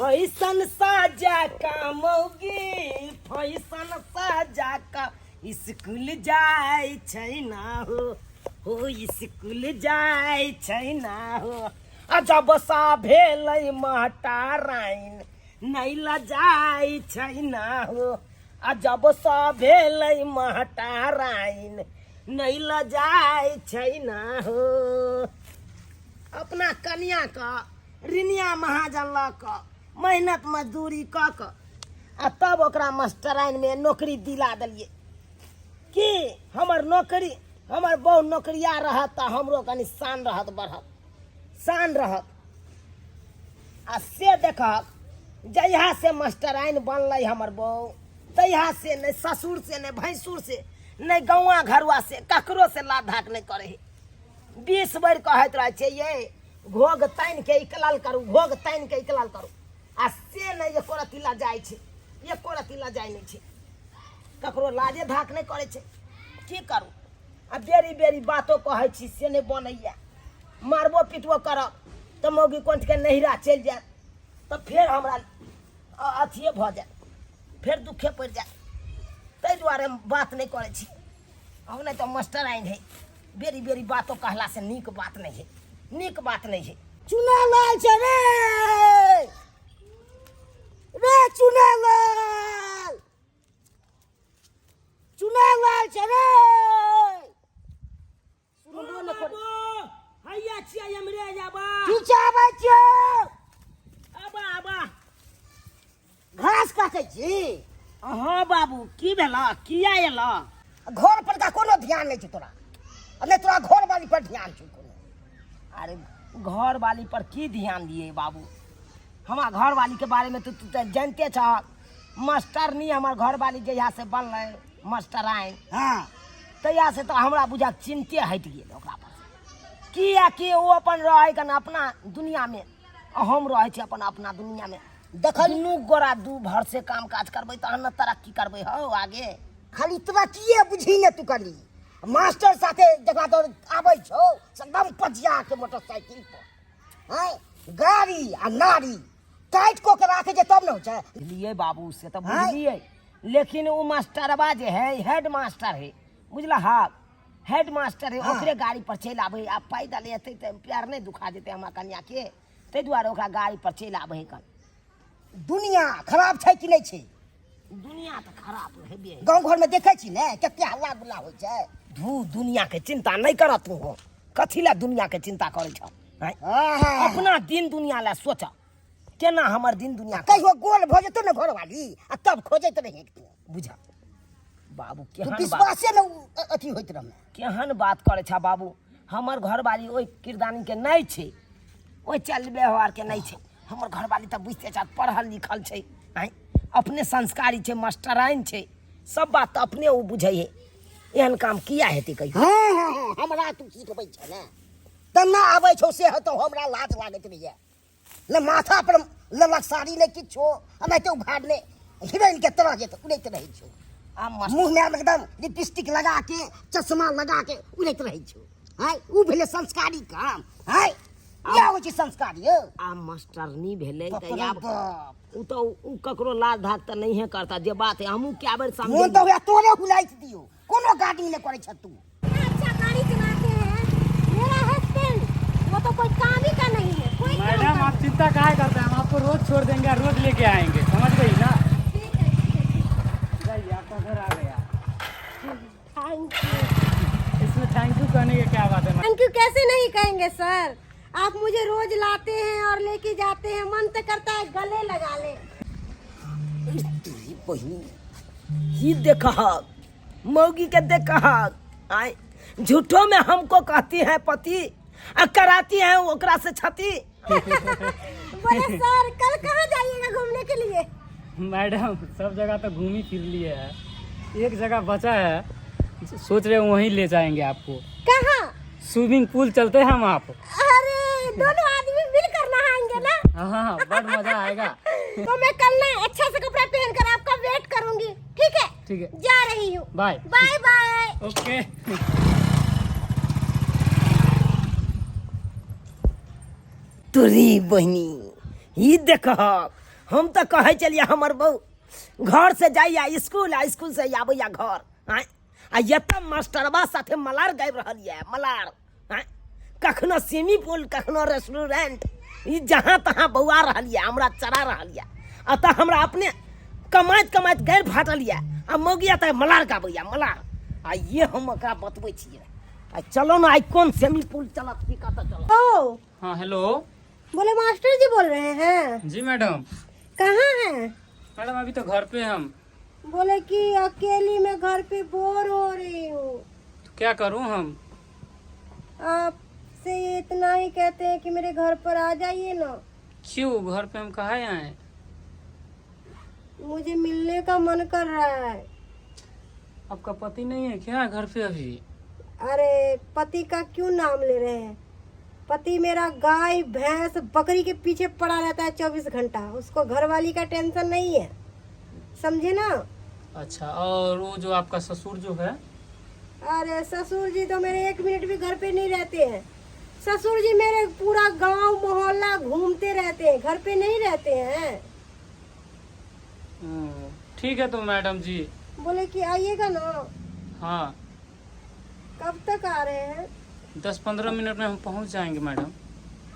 Fashion साजा का मौगी fashion साजा का स्कूल जाय छै ना हो स्कूल जाय छै ना हो जब सा भेलै महटाराइन नहीं लजाय छै ना हो जब सा भेलै महटाराइन नहीं लजाय छै ना हो। अपना कन्या का रिनिया महाजन ल क मेहनत मजदूरी क आ तब ओकरा मास्टराइन में नौकरी दिला दिलिए कि हमर नौकरी हमर बहु नौकरिया रहत त हमरो कनी शान रहत बढ़त शान रहत। आ से देखक जहिया से मास्टराइन बनलै हमर बहु तहिया से नहीं ससुर से नहीं भैंसुर से नहीं गौवा घरवा से ककरो से लाद धाक नहीं करे है। 20 बेर कहत रहे छे ये घोग तान के इकलाल करू घोग तान के इकलाल करू आ से नहीं एको रती ला जाय छे एको रती ला जाय नहीं छे ककरो लाजे धाक नहीं करे छे। की करू आ बेरी बेरी बातो कहै छी से नहीं बनैया मारबो पिटबो करब तो मौगी कोंठ के नहिरा चल जाए तो फिर हमरा अथिए भ जाए फिर दुखे पड़ जाए तै दुआरे बात नहीं करे छी। अब नहीं तो मास्टराइन है बेरी बेरी बातों कहला से नीक बात नहीं है नीक बात नहीं है। चुना लाल छे रे चुना लाल छे रे सुनो न को हैया छिया हमरे जाबा पीछे आबै छियो आबा घास काटे छी। हाँ बाबू की भेला किया एला घर पर का कोनो ध्यान नहीं छे तोरा अने तोरा घर वाली पर ध्यान छे कोनो। अरे घर वाली पर की ध्यान दिए बाबू हमार घर वाली के बारे में तू जानते छ मास्टर नहीं हमार घर वाली जहिया से बनलै मास्टराइन हाँ तहिया से तो हमरा बुझा चिंते हट गेल ओकरा पर किया कि वो अपन रहे कन अपना दुनिया में हम रहे छी अपन अपना दुनिया में देखनु गोरा दू भर से काम काज करबै तहन न तरक्की करबै हो आगे खाली तरक्कीए बुझी ने तू करी मास्टर साथे जगह तो आबै छौ एकदम पजिया के मोटरसाइकिल पर हैं गाड़ी आ नारी काट को के राखे जे तब न हो छै लिए बाबू से तो बुझलिए लेकिन वो मास्टरबा जे है हेड मास्टर है बुझला हा हेड मास्टर है ओकरे गाड़ी पर चल आबै आ पैदल एतै त प्यार नहीं दुखा देते हमरा कन्या के तै दुआरे ओकरा गाड़ी पर चल आबै कन। दुनिया खराब छै कि नहीं छै दुनिया तो खराब हेबे गांव घर में देखे छी ने कते हल्ला गुल्ला होय छै धू दुनिया के चिंता नहीं कर तू हो कथी ला दुनिया के चिंता करे छ अपना दिन दुनिया ला सोच केना हमर दिन दुनिया कहियो गोल भ जेतो ने घर वाली आ तब खोजैत रहे बुझा बाबू केहन विश्वास न अथी होइत रह केहन बात करे छ बाबू हमर घर वाली ओइ किरदानी के नहीं छै ओइ चल व्यवहार के नहीं छै हमर घर वाली त बुझते छ पढ़ल लिखल छै अपने संस्कारी छै मास्टराइन छै सब बात अपने वो बुझै है एहन काम किया हेतै कहियो हां हमरा तू सिखबै छ ने त ना आबै छौ से हतो हमरा लाज लागत रहिए ले माथा पर ललक साड़ी ने किछो अनै तो उघाड़ ने हीरोइन के तरह जे उड़ैत रहै छौ आ मुंह में एकदम लिपस्टिक लगा के चश्मा लगा के उड़ैत रहै छौ हाय उ भेले संस्कारी काम हाय या हो छै संस्कारी आ मास्टरनी भेले त या उ तो उ ककरो लाज धाक त नहीं है करता जे बात है हमहू क्या बेर समझ मोन तो तोरे हुलाइत दियो कोनो गाड़ी ने करे छ तू अच्छा गाड़ी चलाते हैं मेरा हस्बैंड वो तो कोई काम ही का नहीं है कोई मैडम आप चिंता काहे करते हैं हम आपको रोज छोड़ देंगे रोज लेके आएंगे समझ गई ना। जाइए आपका घर आ गया थैंक यू इसमें थैंक यू कहने की क्या बात है। थैंक यू कैसे नहीं कहेंगे सर आप मुझे रोज लाते हैं और लेके जाते हैं मन तो करता है गले लगा ले। तेरी बहनी ये देखा मौगी के देखा आए झूठों में हमको कहती है पति और कराती है ओकरा से छती। बोले सर कल कहाँ जाइएगा घूमने के लिए। मैडम सब जगह तो घूम ही फिर लिए है एक जगह बचा है सोच रहे वहीं ले जाएंगे आपको। कहाँ। स्विमिंग पूल चलते हैं हम आप। अरे दोनों आदमी मिलकर नहाएंगे ना। हाँ बड़ा मजा आएगा। तो मैं कल ना अच्छा से कपड़ा पहन कर आपका वेट करूंगी ठीक है। ठीक है जा रही हूँ बाय बाय बाय। ओके तुरी बहनी ये देखा हम तो कहे चलिए हमर बहू घर से जाइया स्कूल आ स्कूल से आबैया घर आय आ एतऽ मास्टरबा साथे मलार गाबि रहल है मलार आय कखनो स्विमिंग पूल कखनो रेस्टोरेंट ई जहाँ तहाँ बौआ रहल है हमरा चरा रहल है अतः हमरा अपने कमाइत कमाइत गैर फाटल है आ मौगिया तऽ मलार गाबैया मलार आ ये हम एकरा बतबै छियै आ चलो ना आई कौन स्विमिंग पूल चलत की कतऽ चलत ओ हाँ हेलो। बोले मास्टर जी बोल रहे हैं? जी मैडम। कहाँ हैं? मैडम अभी तो घर पे हम। बोले कि अकेली मैं घर पे बोर हो रही हूँ। तो क्या करूँ हम? आपसे ये इतना ही कहते हैं कि मेरे घर पर आ जाइए ना। क्यों घर पे हम कहाँ आए? मुझे मिलने का मन कर रहा है। आपका पति नहीं है क्या घर पे अभी? अरे पति का क्यों नाम ले रहे हैं? पति मेरा गाय भैंस बकरी के पीछे पड़ा रहता है 24 घंटा। उसको घरवाली का टेंशन नहीं है, समझे ना। अच्छा, और वो जो आपका ससुर जो है? अरे ससुर जी तो मेरे 1 मिनट भी घर पे नहीं रहते हैं। ससुर जी मेरे पूरा गांव मोहल्ला घूमते रहते हैं, घर पे नहीं रहते हैं। ठीक है तो मैडम जी। बोले कि आइएगा ना। हाँ। कब तक आ रहे हैं? 10-15 मिनट में हम पहुंच जाएंगे मैडम।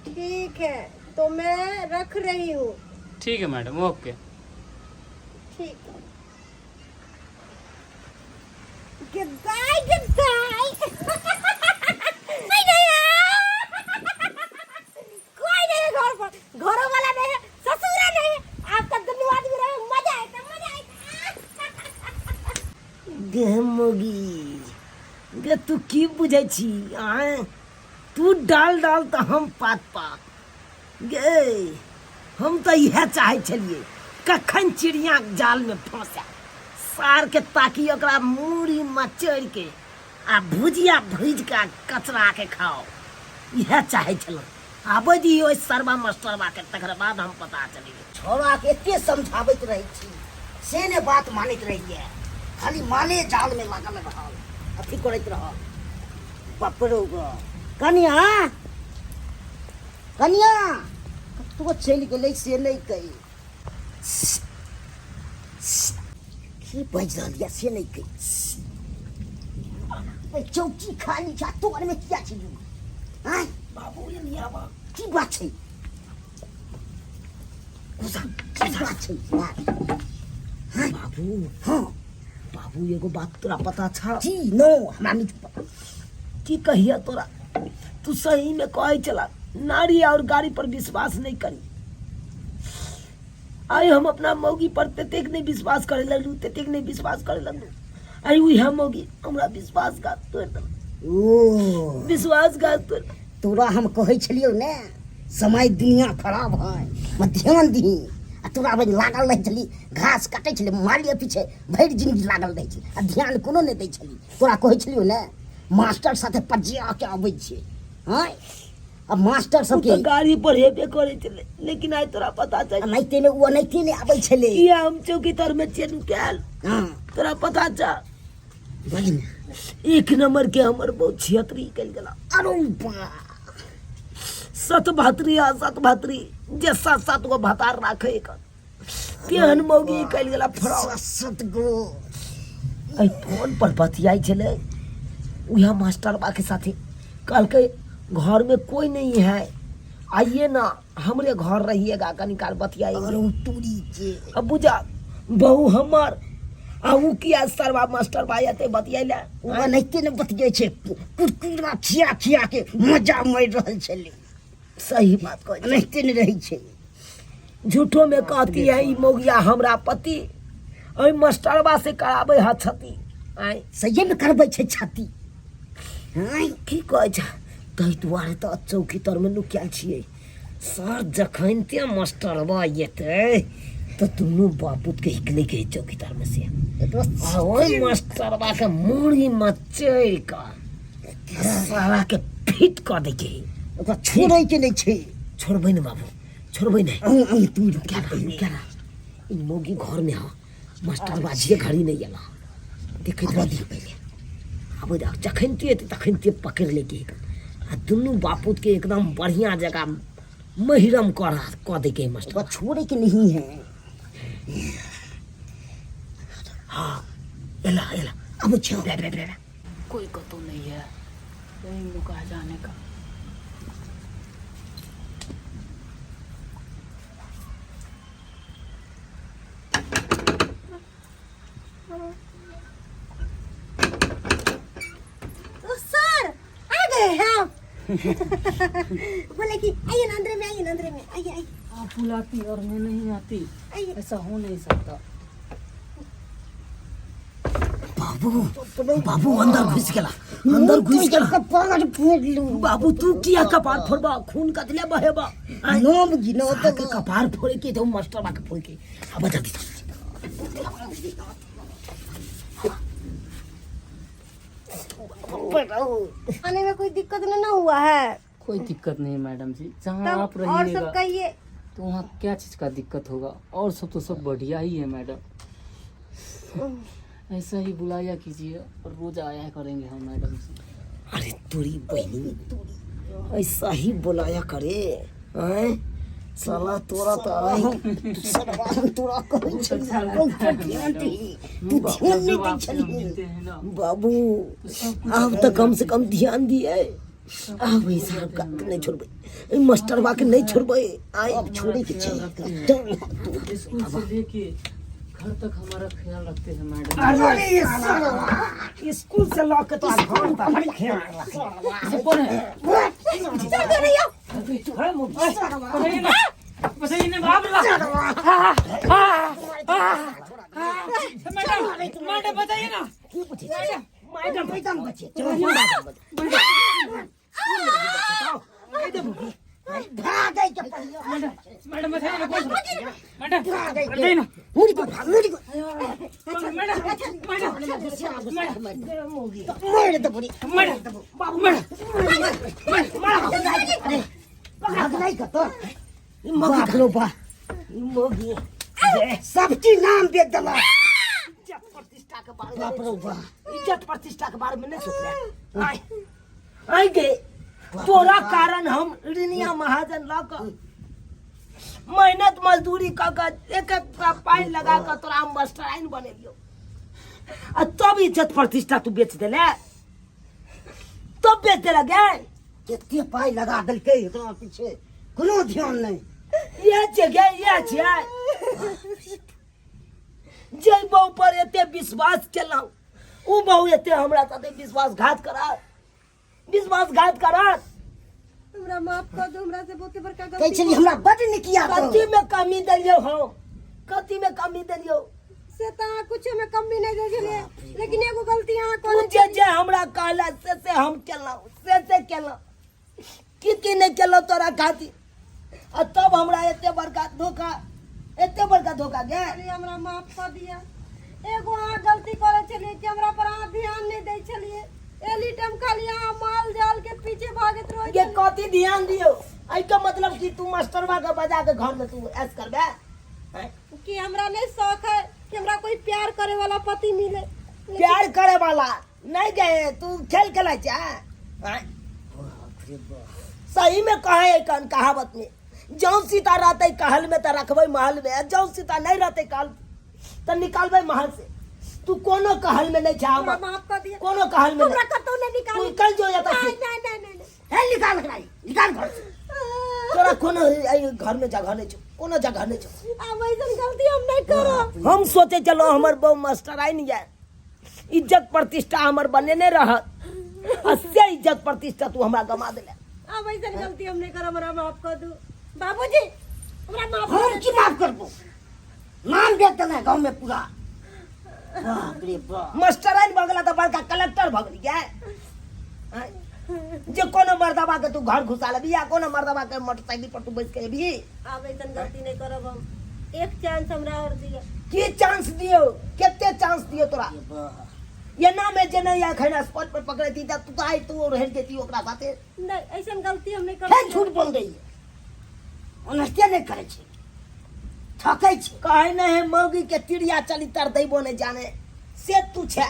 ठीक है तो मैं रख रही हूँ। ठीक है मैडम, ओके। ठीक है। Goodbye, goodbye. नहीं कोई नहीं है घर पर, घरों वाला नहीं है, ससुर नहीं है। आप तक दोनों आदमी रहे, मजा आएगा। गे मोगी गे तू की बुझे छी आय तू डाल डाल तो हम पात पात गे हम तो यह चाहे छलिए कखन चिड़िया जाल में फंसा सार के ताकि ओकरा मूड़ी मचड़ के आ भुजिया भूज के कचरा के खाओ यह चाहे छल आबे दी ओइ सरबा मास्टरबा के तकर बाद हम पता चली छोड़ा के एते समझाबैत रही छी से ने बात मानैत रही है खाली माले जाल में लागल रहल अथी करैत रहल बापरो गो कनिया कनिया तू चलि गेलै से नहीं कही की बज रहल या से नहीं कही चौकी खाली छा तोर में क्या छी आय बाबू ये लिया बा की बात छै की बात छै हां बाबू हां बाबू एगो बात तोरा पता छा जी नो हमरा नहीं पता की कहिया तोरा तू सही में कहे चला नारी और गाड़ी पर विश्वास नहीं करी आई हम अपना मौगी पर ततेक नहीं विश्वास करे लगलू ततेक नहीं विश्वास करे लगलू आई हुई हम मौगी हमरा विश्वासघात तोड़ दल ओ विश्वासघात तोड़ तोरा हम कहे छलियो ने समय दुनिया खराब है मैं ध्यान दी आ तोरा बन लागल रह छली घास काटे छली मालिया पीछे भरि जिंदगी लागल रह छली आ ध्यान कोनो नहीं दै छली तोरा कहे छलियो ने मास्टर साथे पजिया के आबै छै हां अब मास्टर सब के गाड़ी पर हेबे करे छले लेकिन आई तोरा पता चल नहीं तेने वो नहीं तेने आबै छले ये हम चौकीदार में चेन कैल हां तोरा पता चा बोली एक नंबर के हमर बहुत छियतरी कल गेला अरे बा सत भातरी जे सात गो भातार राखे एक केहन मौगी कल गेला फरा सत गो आई फोन पर बतियाई छले उहा मास्टर बा के साथे कल के घर में कोई नहीं है आइए ना हमरे घर रहिएगा कनी काल बतियाएंगे टूरी के अब बुझा बहू हमर आऊ किया सरवा मास्टर भाई आते बतियाइला वो नहिते ने बतियाइ छे कुरकुरा खिया के मजा मार रहल छले सही बात कह नहिते ने रही छे झूठो में कहती है ई मौगिया हमरा पति ओइ मास्टरबा से कराबै ह छती आई सही में करबै छे छती हां की कहै छ तै दुआरे त चौकी तर में नुक्याल छियै सर जखन ते मास्टरबा एते तो दुनू बापूत के हिकले के चौकीदार में से ओइ मास्टरबा के मूड़ी मचै का सारा के फिट कर दे के ओकरा छोड़ै के नहीं छे छोड़बै न बाबू छोड़बै नहीं तू क्या इन मोगी घर में हो मास्टरबा जे घड़ी नहीं आला देखैत रह दी पहले अब जखन ते तखन ते पकड़ ले के आ दुनू बापूत के एकदम बढ़िया जगह महिरम कह दे के मास्टर छोड़े के नहीं है। हाँ एला अब छो कोई कतो नहीं है कहीं लुका जाने का। सर आ गए हैं। बोले कि आइए ना अंदर में आइए। आप बुलाती और मैं नहीं आती, आइए। ऐसा हो नहीं सकता। बाबू अंदर घुस गेला कपार फोड़ लूं। बाबू तू किया कपार फोड़बा खून कतले बहेबा नाम गिनो तो कपार फोड़े के तो मास्टर बा के फोड़ के अब जल्दी आने में कोई दिक्कत ना हुआ है? कोई दिक्कत नहीं मैडम जी, जहाँ तब आप और रहिएगा सब कहिए। तो वहाँ क्या चीज़ का दिक्कत होगा, और सब तो सब बढ़िया ही है मैडम। ऐसा ही बुलाया कीजिए और रोज आया करेंगे हम मैडम जी। अरे तोरी बहनी ऐसा ही बुलाया करे हैं साला तोरा तो आई तोरा कहै छै तू ध्यान नहीं दै छली बाबू। अब तो कम से कम ध्यान दिए अब ई साहब का नहीं छोड़बे मास्टर बा के नहीं छोड़बे आई छोड़े के चाहिए। स्कूल से लेके घर तक हमारा ख्याल रखते हैं मैडम। अरे साला स्कूल से लौके तो घर तक ख्याल रखे कौन है? मैडम बताइए ना। मैडम मैडम बच्चे भागे के मैडम बताइए ना कौन? मैडम बताइए ना मुड़ी को मार दे पूरी बाबू भाग नहीं का तो मोगी लो बा मोगी सबकी नाम बेच दला इज्जत प्रतिष्ठा के बारे में इज्जत प्रतिष्ठा के बारे में नहीं सोच रहा आई गे तोरा कारण हम ऋणिया महाजन ला कर मेहनत मजदूरी कर एक पाई लगा कर तोरा हम मास्टराइन बनेलियो आ तब इज्जत प्रतिष्ठा तू बेच देले तब बेच दे लगे कितने पाई लगा दिल के इतना पीछे कोनो ध्यान नहीं ये जगह जे बहु पर एते विश्वास केलौ उ बहु एते हमरा साथे विश्वासघात करा हमरा माफ कर दो, हमरा से बहुते बड़का कहै गलती छली हमरा बड निकिया कथी में कमी देलियो हम कथी में कमी देलियो से ता कुछ में कमी नहीं दे छले, लेकिन एगो गलती अहाँ तू कर जे हमरा कहला से हम केलौ से केलौ की नहीं केलौ तोरा खातिर आ तब हमरा एते बड़का धोखा गे हमरा माफ कर दिया। एगो अहाँ गलती करे छलिए कि हमरा पर अहाँ ध्यान नहीं दै छलिए। एली टाइम खाली अहाँ माल जाल के पीछे भागत रहो ये कथी ध्यान दियो आई का मतलब कि तू मास्टरवा के बजा के घर में तू ऐस करबे हैं? कि हमरा नहीं शौक है कि हमरा कोई प्यार करे वाला पति मिले। प्यार करे वाला नहीं गए तू खेल खेला चा हैं? सही में कहे कन कहावत में जौ सीता रहते कहल में तो रखबे महल में जौ सीता नहीं रहते कहल तो निकालबे महल से तू कोनो कहल में नहीं छा माफ कर दिया। कोनो कहल में हमरा कतो नहीं तू निकाल निकल जो या तो नहीं है निकाल घर से तोरा कोनो घर में जगह नहीं छो कोनो जगह नहीं छो अब ऐसन गलती हम नहीं करो। हम सोचे चलो हमर बहु मास्टर आई नहीं जाए इज्जत प्रतिष्ठा हमर बने नहीं रहत अस्से इज्जत प्रतिष्ठा तू हमरा गमा देले अब ऐसन गलती हम नहीं करो, हमरा माफ कर दो बाबूजी। हमरा माफ हम की माफ करबो नाम देख देना गांव में पूरा बाप रे बाप मास्टर आई भगला तो बड़का कलेक्टर भगली गए जे कोनो मर्दबा के तू घर घुसा लेबी या कोनो मर्दबा के मोटरसाइकिल पर तू बैठ के भी अब ऐसन गलती नहीं करब हम। एक चांस हमरा और दिया। की चांस दियो केते चांस दियो तोरा ये ना में जे नहीं खैना स्पॉट पर पकड़े दी तू तो आई तू रह देती ओकरा साथे नहीं ऐसन गलती हम नहीं है करब। झूठ बोल रही है ओनस्ते नहीं करे छे थकै छे कहे नहीं है मौगी के तिरिया चली तर दैबो नहीं जाने से तू छे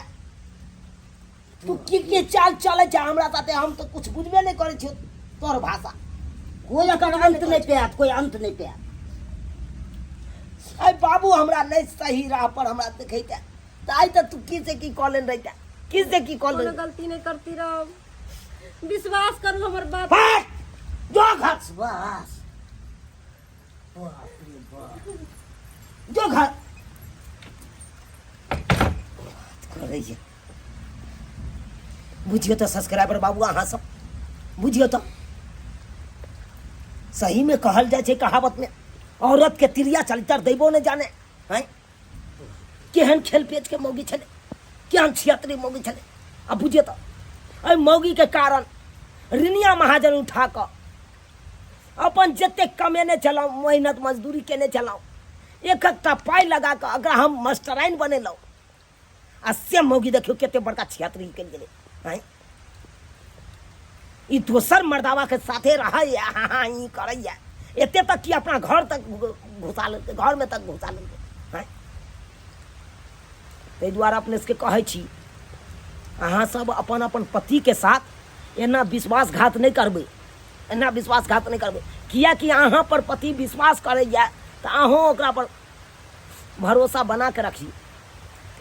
तू की चाल चले छे हमरा साथे हम तो कुछ बुझबे नहीं करे छे तोर भाषा कोई एकर अंत नहीं पायत, कोई अंत नहीं पायत। अरे बाबू हमरा नहीं सही राह पर हमरा देखैते त आई त तू की से की कॉलेन रहता, किस से की कोनो कॉलेन गलती नहीं करती रहो, विश्वास करो हमर बात। बस जो घर बस बाप रे बाप, जो घर करे छै। बुझियो तो सब्सक्राइबर बाबू अहाँ सब बुझियो तो सही में कहल जाए छै कहावत में, औरत के तिरिया चरित्र देबो न जाने हैं। केहन खेल पेच के मौगी छले, केहन छियतरी मौगी छले। अब बुझियो तो अइ मौगी के कारण ऋणिया महाजन उठा क अपन जते कमेने चलाऊ, मेहनत मजदूरी केने चलाऊ, एक एकटा पाई लगा क अगर हम मास्टराइन बनेलौ आ से मौगी देखियो केते बड़का छियतरी के गेले हैं। ई दोसर मर्दावा के साथे रहै हाँ ई करैया, एते तक कि अपना घर तक घुसा लेते, घर में तक घुसा लेते हैं। ताहि दुआरे अपने से कहै छी अहाँ सब अपन अपन पति के साथ एना विश्वासघात नहीं करबै, एना विश्वासघात नहीं करबै। कियाकि अहाँ पर पति विश्वास करैया तो अहूँ ओकरा पर भरोसा बना के रखिए,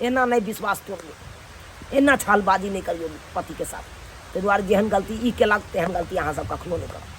एना नहीं विश्वास तोड़िए, एना छालबाजी नहीं करिए पति के साथ। ताहि दुआरे जेहन गलती ई केलक तेहन गलती अहाँ सब कखनो नहीं करब।